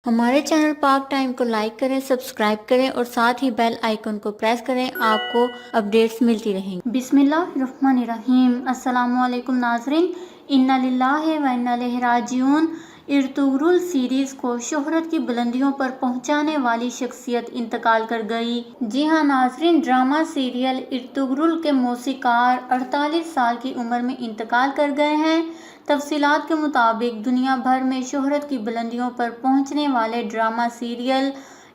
ہمارے چینل پاک ٹائم کو لائک کریں، سبسکرائب کریں اور ساتھ ہی بیل آئیکن کو پریس کریں، آپ کو اپڈیٹس ملتی رہیں گی۔ بسم اللہ الرحمن الرحیم۔ السلام علیکم ناظرین، انا للہ و انا الیہ راجعون۔ ارطغرل سیریز کو شہرت کی بلندیوں پر پہنچانے والی شخصیت انتقال کر گئی۔ جی ہاں ناظرین، ڈرامہ سیریل ارطغرل کے موسیقار 48 سال کی عمر میں انتقال کر گئے ہیں۔ تفصیلات کے مطابق دنیا بھر میں شہرت کی بلندیوں پر پہنچنے والے ڈرامہ سیریل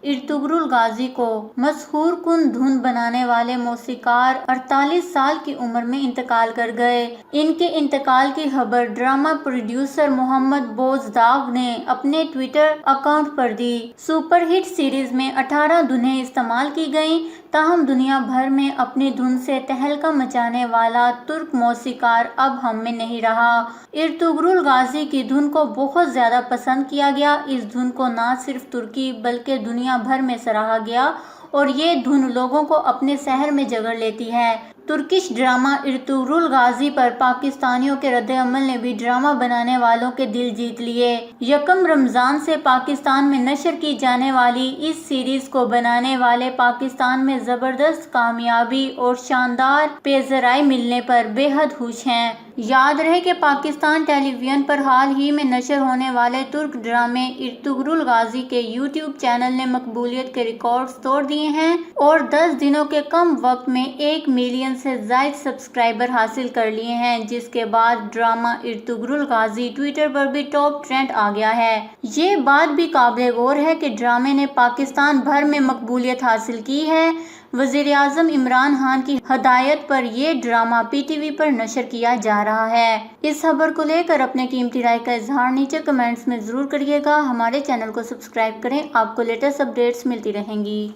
ارطغرل غازی کو مسحور کن دھن بنانے والے موسیقار 48 سال کی عمر میں انتقال کر گئے۔ ان کے انتقال کی خبر ڈرامہ پروڈیوسر محمد بوزداغ نے اپنے ٹویٹر اکاؤنٹ پر دی۔ سپر ہٹ سیریز میں 18 دھنیں استعمال کی گئیں، تاہم دنیا بھر میں اپنی دھن سے تہلکہ مچانے والا ترک موسیقار اب ہم میں نہیں رہا۔ ارطغرل غازی کی دھن کو بہت زیادہ پسند کیا گیا۔ اس دھن کو نہ صرف ترکی بلکہ دنیا بھر میں سراہا گیا اور یہ دھن لوگوں کو اپنے سحر میں جکڑ لیتی ہے۔ ترکش ڈرامہ ارطغرل غازی پر پاکستانیوں کے رد عمل نے بھی ڈرامہ بنانے والوں کے دل جیت لیے۔ یکم رمضان سے پاکستان میں نشر کی جانے والی اس سیریز کو بنانے والے پاکستان میں زبردست کامیابی اور شاندار پیش رفت ملنے پر بے حد خوش ہیں۔ یاد رہے کہ پاکستان ٹیلی ویژن پر حال ہی میں نشر ہونے والے ترک ڈرامے ارطغرل غازی کے یوٹیوب چینل نے مقبولیت کے ریکارڈز توڑ دیے ہیں اور 10 دنوں کے کم وقت میں 1 ملین سے زائد سبسکرائبر حاصل کر لیے ہیں، جس کے بعد ڈرامہ ارطغرل غازی ٹویٹر پر بھی ٹاپ ٹرینڈ آ گیا ہے۔ یہ بات بھی قابل غور ہے کہ ڈرامے نے پاکستان بھر میں مقبولیت حاصل کی ہے۔ وزیر اعظم عمران خان کی ہدایت پر یہ ڈرامہ پی ٹی وی پر نشر کیا جا رہا ہے۔ اس خبر کو لے کر اپنے قیمتی رائے کا اظہار نیچے کمنٹس میں ضرور کریے گا۔ ہمارے چینل کو سبسکرائب کریں، آپ کو لیٹسٹ اپڈیٹس ملتی رہیں گی۔